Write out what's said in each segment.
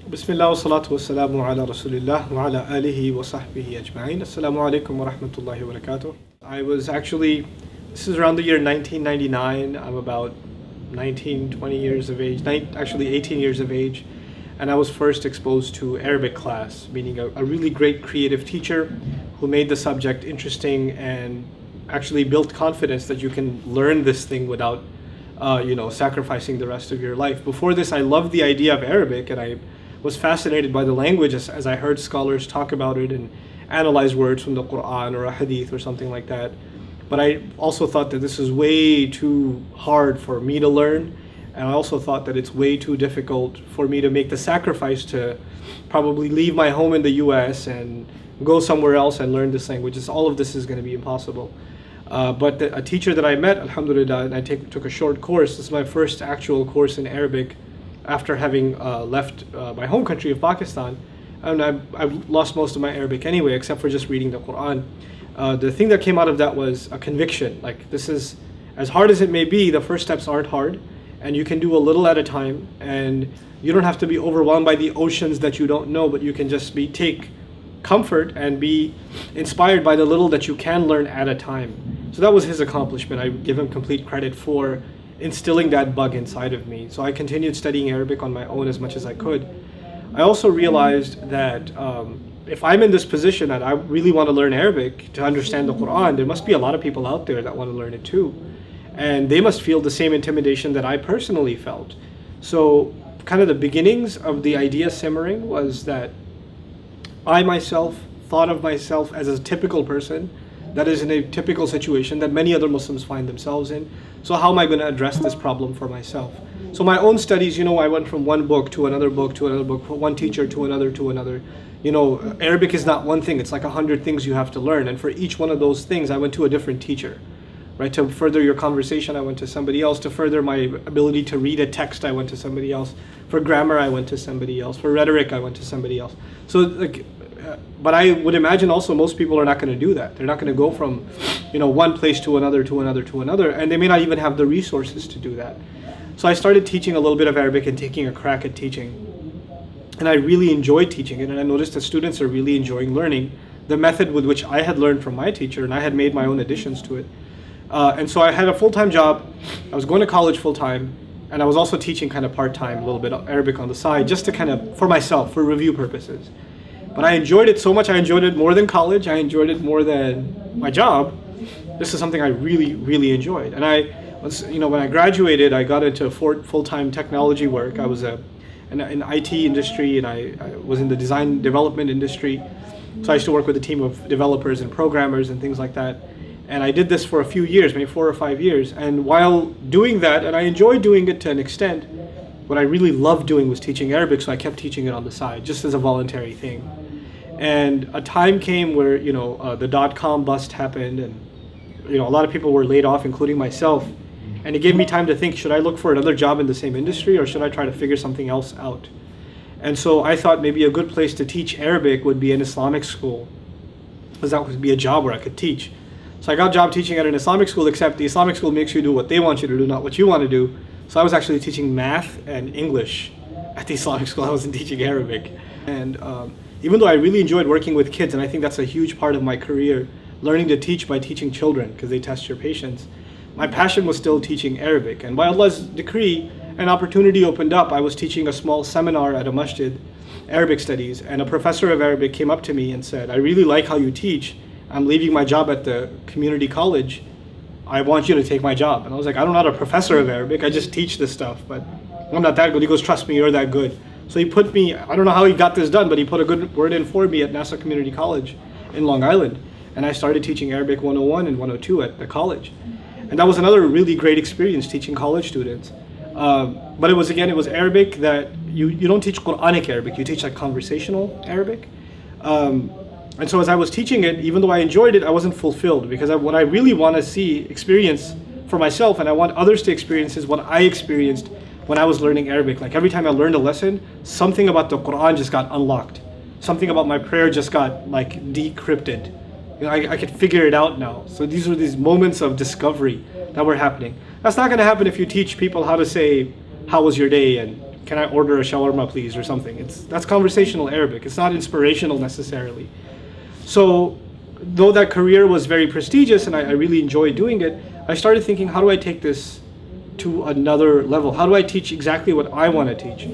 Bismillah wa salatu wa salamu ala Rasulillah wa ala alihi wa sahbihi ajma'in. Assalamu alaikum wa rahmatullahi wa barakatuh. This is around the year 1999. I'm about 19, 20 years of age, actually 18 years of age. And I was first exposed to Arabic class, meaning a really great creative teacher who made the subject interesting and actually built confidence that you can learn this thing without sacrificing the rest of your life. Before this, I loved the idea of Arabic, and I was fascinated by the language as I heard scholars talk about it and analyze words from the Quran or a hadith or something like that. But I also thought that this is way too hard for me to learn, and I also thought that it's way too difficult for me to make the sacrifice to probably leave my home in the US and go somewhere else and learn this language. All of this is going to be impossible. But a teacher that I met, alhamdulillah, and I took a short course. This is my first actual course in Arabic after having left my home country of Pakistan. And I've lost most of my Arabic anyway, except for just reading the Quran. The thing that came out of that was a conviction. Like, this is, as hard as it may be, the first steps aren't hard, and you can do a little at a time, and you don't have to be overwhelmed by the oceans that you don't know, but you can just take comfort and be inspired by the little that you can learn at a time. So that was his accomplishment. I give him complete credit for instilling that bug inside of me. So I continued studying Arabic on my own as much as I could. I also realized that if I'm in this position that I really want to learn Arabic to understand the Quran, there must be a lot of people out there that want to learn it too. And they must feel the same intimidation that I personally felt. So kind of the beginnings of the idea simmering was that I myself thought of myself as a typical person that is in a typical situation that many other Muslims find themselves in. So how am I going to address this problem for myself? So my own studies, I went from one book to another book to another book, from one teacher to another to another. Arabic is not one thing, it's like 100 things you have to learn. And for each one of those things, I went to a different teacher. Right? To further your conversation, I went to somebody else. To further my ability to read a text, I went to somebody else. For grammar, I went to somebody else. For rhetoric, I went to somebody else. So, but I would imagine also most people are not going to do that. They're not going to go from, one place to another, to another, to another, and they may not even have the resources to do that. So I started teaching a little bit of Arabic and taking a crack at teaching. And I really enjoyed teaching it, and I noticed that students are really enjoying learning the method with which I had learned from my teacher, and I had made my own additions to it. And so I had a full-time job. I was going to college full-time, and I was also teaching kind of part-time, a little bit of Arabic on the side, just to kind of, for myself, for review purposes. But I enjoyed it so much. I enjoyed it more than college. I enjoyed it more than my job. This is something I really, really enjoyed. And when I graduated, I got into full-time technology work. I was in IT industry, and I was in the design development industry. So I used to work with a team of developers and programmers and things like that. And I did this for a few years, maybe 4 or 5 years. And while doing that, and I enjoyed doing it to an extent, what I really loved doing was teaching Arabic, so I kept teaching it on the side, just as a voluntary thing. And a time came where, the dot-com bust happened, and, a lot of people were laid off, including myself. And it gave me time to think, should I look for another job in the same industry, or should I try to figure something else out? And so I thought maybe a good place to teach Arabic would be an Islamic school, because that would be a job where I could teach. So I got a job teaching at an Islamic school, except the Islamic school makes you do what they want you to do, not what you want to do. So I was actually teaching math and English at the Islamic school. I wasn't teaching Arabic. And even though I really enjoyed working with kids, and I think that's a huge part of my career, learning to teach by teaching children, because they test your patience, my passion was still teaching Arabic. And by Allah's decree, an opportunity opened up. I was teaching a small seminar at a masjid, Arabic studies, and a professor of Arabic came up to me and said, I really like how you teach. I'm leaving my job at the community college. I want you to take my job. And I was like, I'm not a professor of Arabic. I just teach this stuff, but I'm not that good. He goes, trust me, you're that good. So he put me, I don't know how he got this done, but he put a good word in for me at NASA Community College in Long Island. And I started teaching Arabic 101 and 102 at the college. And that was another really great experience teaching college students. But it was Arabic that you don't teach Quranic Arabic, you teach like conversational Arabic. And so as I was teaching it, even though I enjoyed it, I wasn't fulfilled, because what I really want to experience for myself, and I want others to experience, is what I experienced when I was learning Arabic. Like every time I learned a lesson, something about the Quran just got unlocked. Something about my prayer just got like decrypted. I could figure it out now. So these were these moments of discovery that were happening. That's not going to happen if you teach people how to say, how was your day, and can I order a shawarma please or something. That's conversational Arabic. It's not inspirational necessarily. So though that career was very prestigious and I really enjoyed doing it, I started thinking, how do I take this to another level? How do I teach exactly what I want to teach?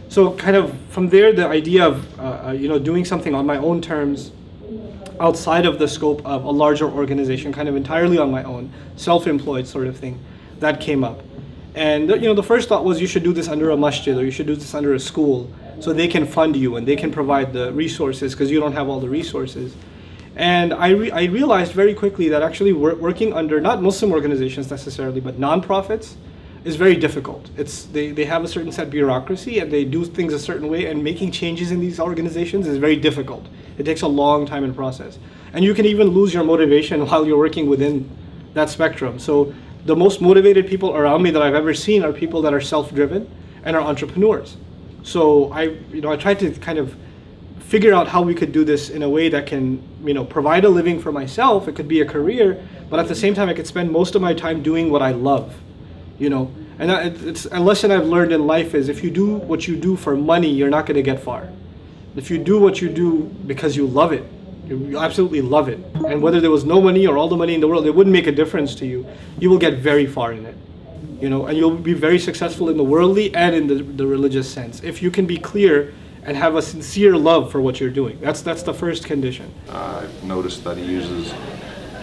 So kind of from there, the idea of doing something on my own terms, outside of the scope of a larger organization, kind of entirely on my own, self-employed sort of thing, that came up. And the first thought was you should do this under a masjid or you should do this under a school so they can fund you and they can provide the resources because you don't have all the resources. And I realized very quickly that actually working under not Muslim organizations necessarily, but non-profits is very difficult. They have a certain set bureaucracy and they do things a certain way, and making changes in these organizations is very difficult. It takes a long time and process. And you can even lose your motivation while you're working within that spectrum. So the most motivated people around me that I've ever seen are people that are self-driven and are entrepreneurs. So I tried to kind of figure out how we could do this in a way that can, provide a living for myself. It could be a career, but at the same time, I could spend most of my time doing what I love, And it's a lesson I've learned in life is if you do what you do for money, you're not going to get far. If you do what you do because you love it, you absolutely love it, and whether there was no money or all the money in the world, it wouldn't make a difference to you. You will get very far in it, and you'll be very successful in the worldly and in the religious sense. If you can be clear and have a sincere love for what you're doing. That's the first condition. I've noticed that he uses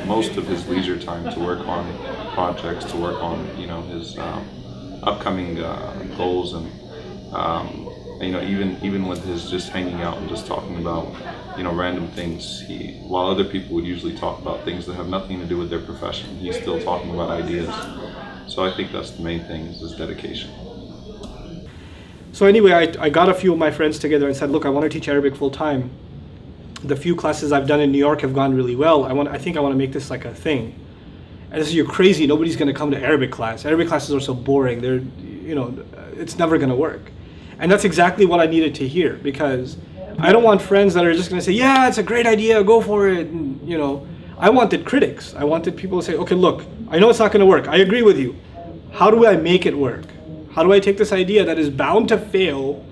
most of his leisure time to work on projects, to work on his upcoming goals, and even with his just hanging out and just talking about random things. While other people would usually talk about things that have nothing to do with their profession, he's still talking about ideas. So I think that's the main thing, is his dedication. So anyway, I got a few of my friends together and said, look, I want to teach Arabic full time. The few classes I've done in New York have gone really well. I think I want to make this like a thing. And this is, you're crazy. Nobody's going to come to Arabic class. Arabic classes are so boring. It's never going to work. And that's exactly what I needed to hear, because I don't want friends that are just going to say, yeah, it's a great idea, go for it. And, I wanted critics. I wanted people to say, okay, look, I know it's not going to work. I agree with you. How do I make it work? How do I take this idea that is bound to fail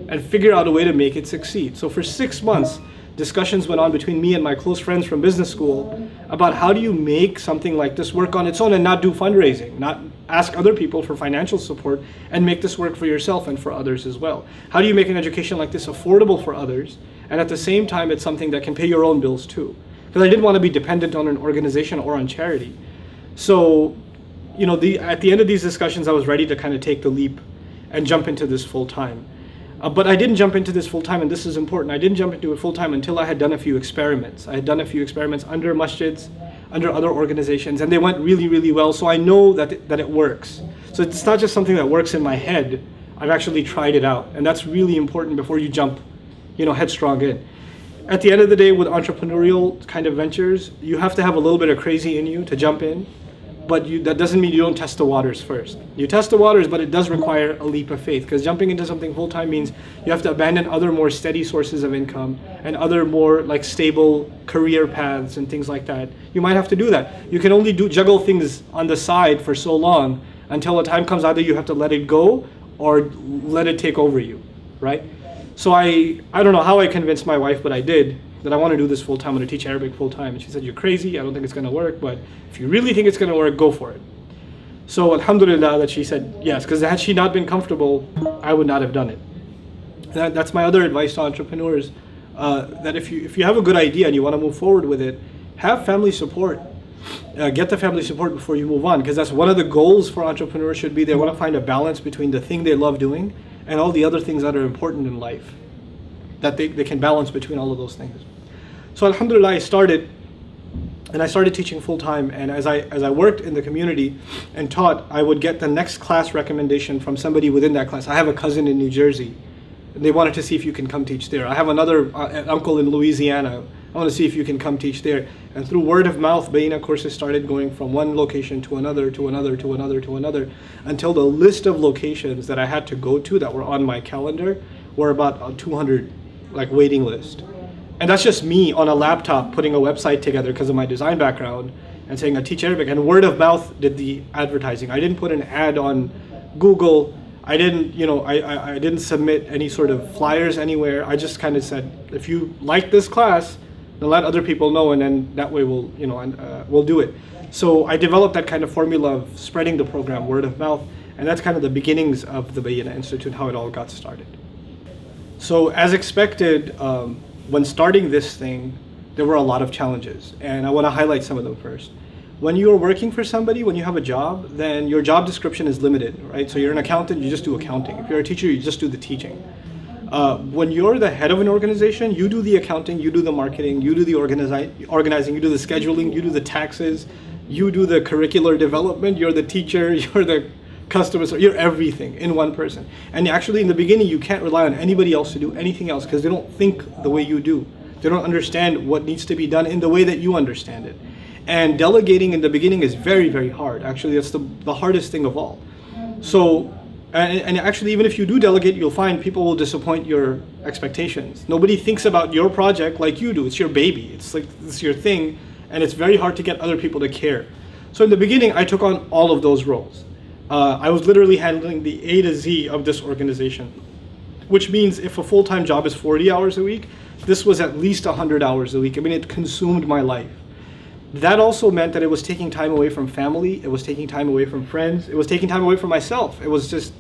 and figure out a way to make it succeed? So for 6 months, discussions went on between me and my close friends from business school about how do you make something like this work on its own and not do fundraising, not ask other people for financial support, and make this work for yourself and for others as well. How do you make an education like this affordable for others, and at the same time it's something that can pay your own bills too? Because I didn't want to be dependent on an organization or on charity. So at the end of these discussions, I was ready to kind of take the leap and jump into this full time. But I didn't jump into this full time, and this is important. I didn't jump into it full time until I had done a few experiments. I had done a few experiments under masjids, under other organizations, and they went really, really well. So I know that it works. So it's not just something that works in my head. I've actually tried it out, and that's really important before you jump, headstrong in. At the end of the day, with entrepreneurial kind of ventures, you have to have a little bit of crazy in you to jump in. But that doesn't mean you don't test the waters first. You test the waters, but it does require a leap of faith, because jumping into something full-time means you have to abandon other more steady sources of income and other more like stable career paths and things like that. You might have to do that. You can only juggle things on the side for so long until a time comes either you have to let it go or let it take over you, right? So I don't know how I convinced my wife, but I did, that I want to do this full time. I'm going to teach Arabic full time. And she said, you're crazy. I don't think it's going to work. But if you really think it's going to work, go for it. So alhamdulillah that she said yes, because had she not been comfortable, I would not have done it. That's my other advice to entrepreneurs, that if you have a good idea and you want to move forward with it, have family support. Get the family support before you move on, because that's one of the goals for entrepreneurs should be they want to find a balance between the thing they love doing and all the other things that are important in life, that they can balance between all of those things. So alhamdulillah, I started teaching full time, and as I worked in the community and taught, I would get the next class recommendation from somebody within that class. I have a cousin in New Jersey, and they wanted to see if you can come teach there. I have another uncle in Louisiana. I want to see if you can come teach there. And through word of mouth, Bayyinah courses started going from one location to another, to another, to another, to another, until the list of locations that I had to go to that were on my calendar were about 200, like waiting list. And that's just me on a laptop putting a website together because of my design background and saying I teach Arabic, and word of mouth did the advertising. I didn't put an ad on Google. I didn't, I didn't submit any sort of flyers anywhere. I just kind of said, if you like this class, then let other people know, and then that way we'll do it. So I developed that kind of formula of spreading the program word of mouth, and that's kind of the beginnings of the Bayyinah Institute, how it all got started. So as expected, when starting this thing, there were a lot of challenges, and I want to highlight some of them first. When you are working for somebody, when you have a job, then your job description is limited, right? So you're an accountant, you just do accounting. If you're a teacher, you just do the teaching. When you're the head of an organization, you do the accounting, you do the marketing, you do the organizing, you do the scheduling, you do the taxes, you do the curricular development, you're the teacher, you're the customer, so you're everything in one person. And actually in the beginning, you can't rely on anybody else to do anything else because they don't think the way you do. They don't understand what needs to be done in the way that you understand it. And delegating in the beginning is very, very hard. Actually, that's the hardest thing of all. So, and actually, even if you do delegate, you'll find people will disappoint your expectations. Nobody thinks about your project like you do. It's your baby. It's your thing, and it's very hard to get other people to care. So in the beginning, I took on all of those roles. I was literally handling the A to Z of this organization, which means if a full-time job is 40 hours a week, this was at least 100 hours a week. I mean, it consumed my life. That also meant that it was taking time away from family, it was taking time away from friends, it was taking time away from myself. It was just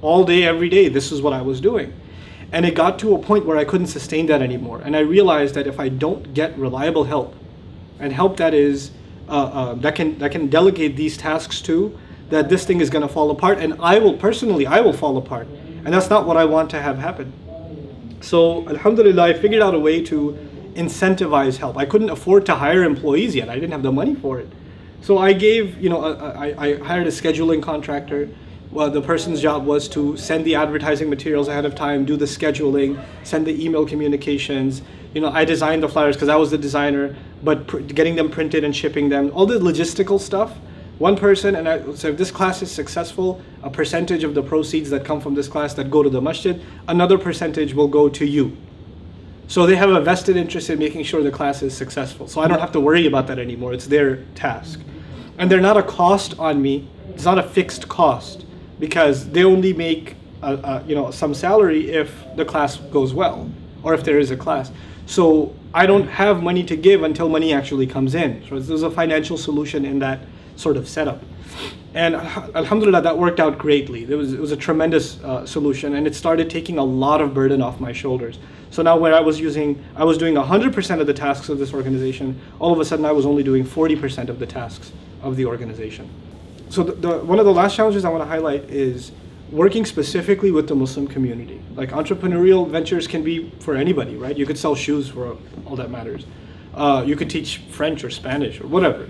all day, every day, this is what I was doing. And it got to a point where I couldn't sustain that anymore. And I realized that if I don't get reliable help, and help that is, that can delegate these tasks to, that this thing is gonna fall apart, and I will fall apart. And that's not what I want to have happen. So, alhamdulillah, I figured out a way to incentivize help. I couldn't afford to hire employees yet. I didn't have the money for it. So I gave, I hired a scheduling contractor. Well, the person's job was to send the advertising materials ahead of time, do the scheduling, send the email communications. I designed the flyers because I was the designer, but getting them printed and shipping them, all the logistical stuff. One person, so if this class is successful, a percentage of the proceeds that come from this class that go to the masjid, another percentage will go to you. So they have a vested interest in making sure the class is successful. So I don't have to worry about that anymore. It's their task. And they're not a cost on me. It's not a fixed cost because they only make some salary if the class goes well or if there is a class. So I don't have money to give until money actually comes in. So there's a financial solution in that sort of setup. And alhamdulillah, that worked out greatly. It was a tremendous solution, and it started taking a lot of burden off my shoulders. So now when I was doing 100% of the tasks of this organization, all of a sudden I was only doing 40% of the tasks of the organization. So one of the last challenges I want to highlight is working specifically with the Muslim community. Like entrepreneurial ventures can be for anybody, right? You could sell shoes for all that matters. You could teach French or Spanish or whatever,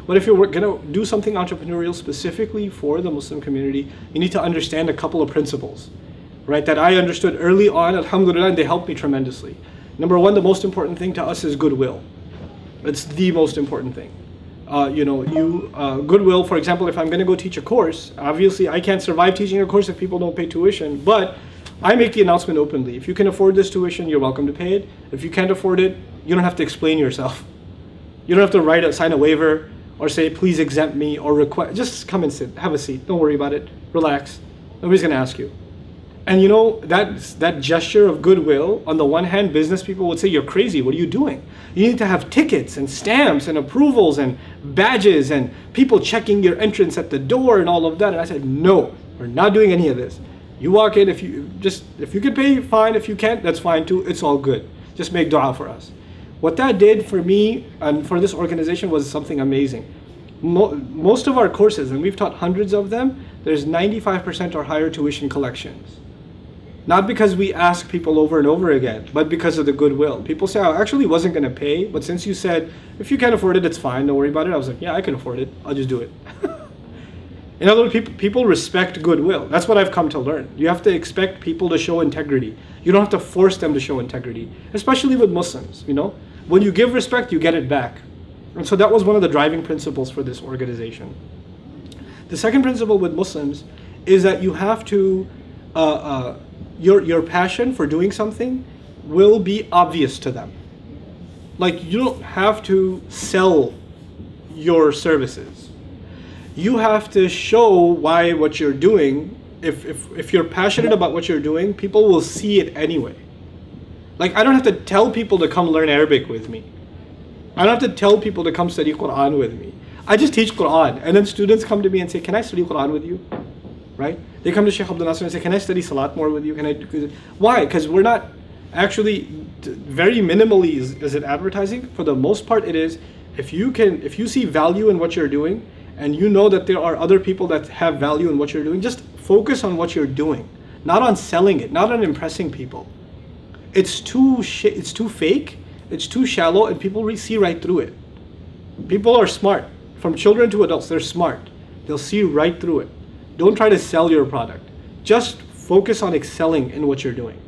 But if you're going to do something entrepreneurial specifically for the Muslim community, you need to understand a couple of principles, right? That I understood early on, alhamdulillah, and they helped me tremendously. Number one, the most important thing to us is goodwill. It's the most important thing. Goodwill, for example, if I'm going to go teach a course, obviously I can't survive teaching a course if people don't pay tuition, but I make the announcement openly. If you can afford this tuition, you're welcome to pay it. If you can't afford it, you don't have to explain yourself. You don't have to sign a waiver or say, please exempt me or request. Just come and sit, have a seat. Don't worry about it. Relax. Nobody's going to ask you. And that gesture of goodwill, on the one hand, business people would say, you're crazy. What are you doing? You need to have tickets and stamps and approvals and badges and people checking your entrance at the door and all of that. And I said, no, we're not doing any of this. You walk in, if you can pay, fine. If you can't, that's fine too. It's all good. Just make dua for us. What that did for me and for this organization was something amazing. Most of our courses, and we've taught hundreds of them, there's 95% or higher tuition collections. Not because we ask people over and over again, but because of the goodwill. People say, I actually wasn't going to pay, but since you said, if you can't afford it, it's fine, don't worry about it. I was like, yeah, I can afford it. I'll just do it. In other words, people respect goodwill. That's what I've come to learn. You have to expect people to show integrity. You don't have to force them to show integrity, especially with Muslims, When you give respect, you get it back. And so that was one of the driving principles for this organization. The second principle with Muslims is that you have to, your passion for doing something will be obvious to them. Like you don't have to sell your services. You have to show why what you're doing if you're passionate about what you're doing, people will see it anyway. Like, I don't have to tell people to come learn Arabic with me. I don't have to tell people to come study Quran with me. I just teach Quran, and then students come to me and say, can I study Quran with you? Right? They come to Sheikh Abdul Nasser and say, can I study Salat more with you? Can I? Why? Because we're not actually, very minimally is it advertising. For the most part, it is. If you see value in what you're doing, and you know that there are other people that have value in what you're doing, just focus on what you're doing, not on selling it, not on impressing people. It's too fake, it's too shallow, and people see right through it. People are smart. From children to adults, they're smart. They'll see right through it. Don't try to sell your product. Just focus on excelling in what you're doing,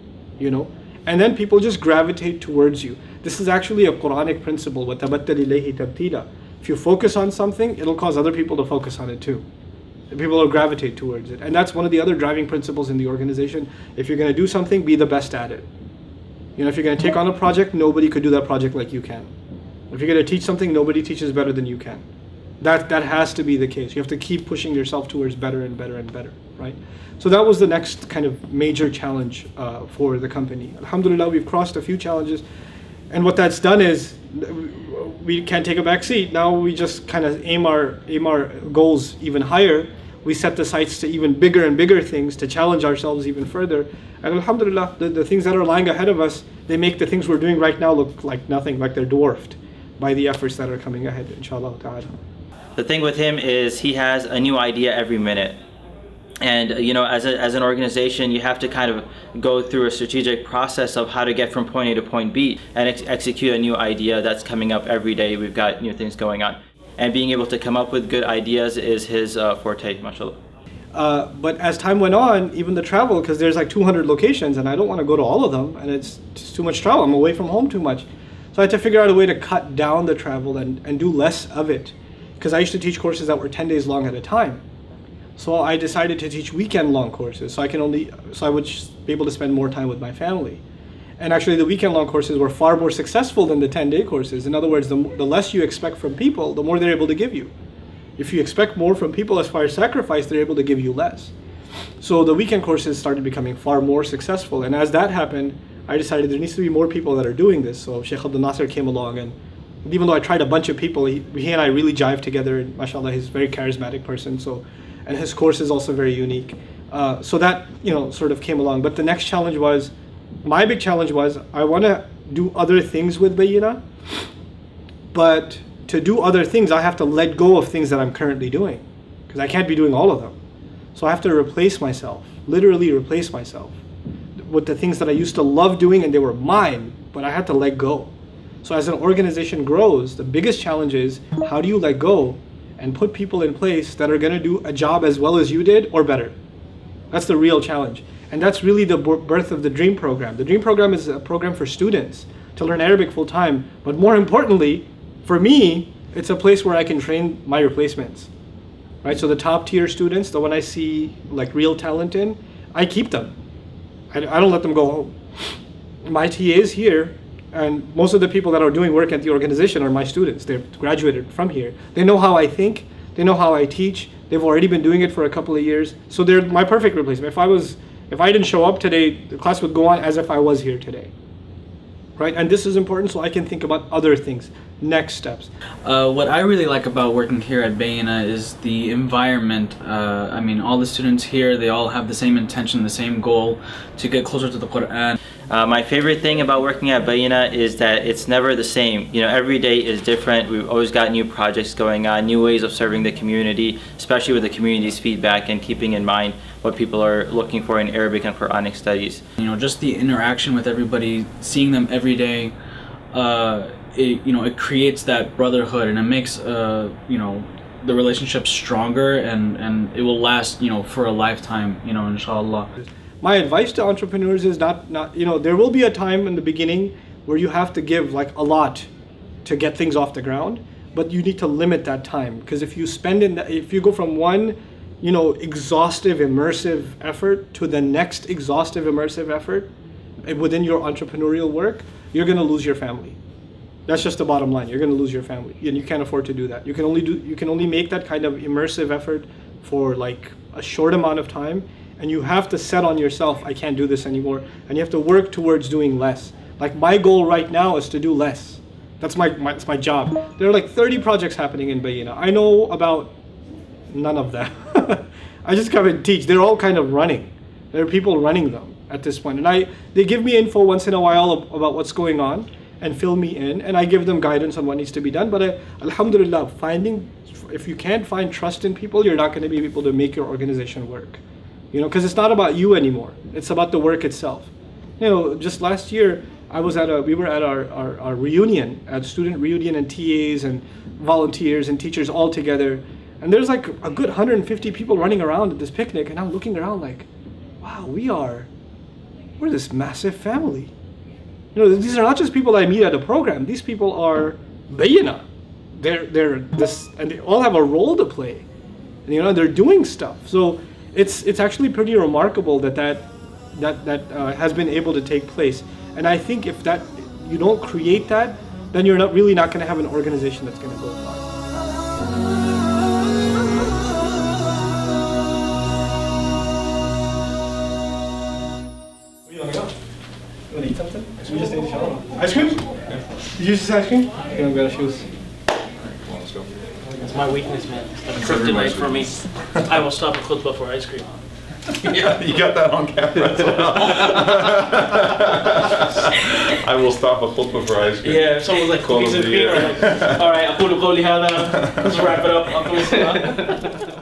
And then people just gravitate towards you. This is actually a Quranic principle. وَتَبَتَّلِ إِلَيْهِ تَبْتِيلًا. If you focus on something, it'll cause other people to focus on it too. And people will gravitate towards it. And that's one of the other driving principles in the organization. If you're going to do something, be the best at it. If you're going to take on a project, nobody could do that project like you can. If you're going to teach something, nobody teaches better than you can. That has to be the case. You have to keep pushing yourself towards better and better and better, right? So that was the next kind of major challenge for the company. Alhamdulillah, we've crossed a few challenges. And what that's done is we can't take a back seat. Now we just kind of aim our goals even higher. We set the sights to even bigger and bigger things to challenge ourselves even further. And alhamdulillah, the things that are lying ahead of us, they make the things we're doing right now look like nothing, like they're dwarfed by the efforts that are coming ahead, inshallah ta'ala. The thing with him is he has a new idea every minute. And as an organization, you have to kind of go through a strategic process of how to get from point A to point B and execute a new idea that's coming up every day. We've got new things going on. And being able to come up with good ideas is his forte, mashallah. But as time went on, even the travel, because there's like 200 locations and I don't want to go to all of them, and it's just too much travel. I'm away from home too much. So I had to figure out a way to cut down the travel and do less of it. Because I used to teach courses that were 10 days long at a time. So I decided to teach weekend-long courses, so I would be able to spend more time with my family. And actually, the weekend-long courses were far more successful than the 10-day courses. In other words, the less you expect from people, the more they're able to give you. If you expect more from people as far as sacrifice, they're able to give you less. So the weekend courses started becoming far more successful. And as that happened, I decided there needs to be more people that are doing this. So Sheikh Abdul Nasser came along, and even though I tried a bunch of people, he and I really jived together. And mashallah, he's a very charismatic person. And his course is also very unique. So that, sort of came along. But the next challenge was, my big challenge was, I want to do other things with Bayyinah, but to do other things, I have to let go of things that I'm currently doing, because I can't be doing all of them. So I have to replace myself, literally replace myself with the things that I used to love doing and they were mine, but I had to let go. So as an organization grows, the biggest challenge is, how do you let go and put people in place that are going to do a job as well as you did or better? That's the real challenge. And that's really the birth of the DREAM program. The DREAM program is a program for students to learn Arabic full time. But more importantly, for me, it's a place where I can train my replacements. Right? So the top tier students, the one I see like real talent in, I keep them. I don't let them go home. My TAs here, and most of the people that are doing work at the organization are my students. They're graduated from here. They know how I think. They know how I teach. They've already been doing it for a couple of years. So they're my perfect replacement. If I didn't show up today, the class would go on as if I was here today. Right? And this is important so I can think about other things, next steps. What I really like about working here at Bayyinah is the environment. All the students here, they all have the same intention, the same goal to get closer to the Quran. My favorite thing about working at Bayyinah is that it's never the same. Every day is different. We've always got new projects going on, new ways of serving the community, especially with the community's feedback and keeping in mind what people are looking for in Arabic and Quranic studies. Just the interaction with everybody, seeing them every day, it creates that brotherhood, and it makes the relationship stronger, and it will last for a lifetime, inshallah. My advice to entrepreneurs is not there will be a time in the beginning where you have to give like a lot to get things off the ground, but you need to limit that time, because if you go from one exhaustive immersive effort to the next exhaustive immersive effort within your entrepreneurial work, you're going to lose your family. That's just the bottom line. You're going to lose your family, and you can't afford to do that. You can only make that kind of immersive effort for like a short amount of time, and you have to set on yourself, I can't do this anymore, and you have to work towards doing less. Like my goal right now is to do less. That's my job. There are like 30 projects happening in Bayyinah. I know about none of them. I just come and teach. They're all kind of running. There are people running them at this point. And they give me info once in a while about what's going on and fill me in, and I give them guidance on what needs to be done. But alhamdulillah, if you can't find trust in people, you're not going to be able to make your organization work. You know, because it's not about you anymore. It's about the work itself. You know, just last year, we were at our reunion, at student reunion, and TAs and volunteers and teachers all together. And there's like a good 150 people running around at this picnic, and I'm looking around like, wow, we're this massive family. You know, these are not just people I meet at a program. These people are Bayyinah. They're this, and they all have a role to play. And, you know, they're doing stuff. So it's actually pretty remarkable that has been able to take place. And I think if you don't create that, then you're not going to have an organization that's going to go far. Where do you want to go? You want to eat something? We just ate shawarma. Ice cream? Yeah. Did you just ice cream? Okay, I'm gonna shoes. Let's go. It's my weakness, man. It's a kryptonite for me. I will stop a khutbah for ice cream. Yeah, you got that on camera as well. I will stop a khutbah for ice cream. Yeah, if someone's like cookies and cream, I'm like, all right, I'll put a goalie hat on. Let's wrap it up.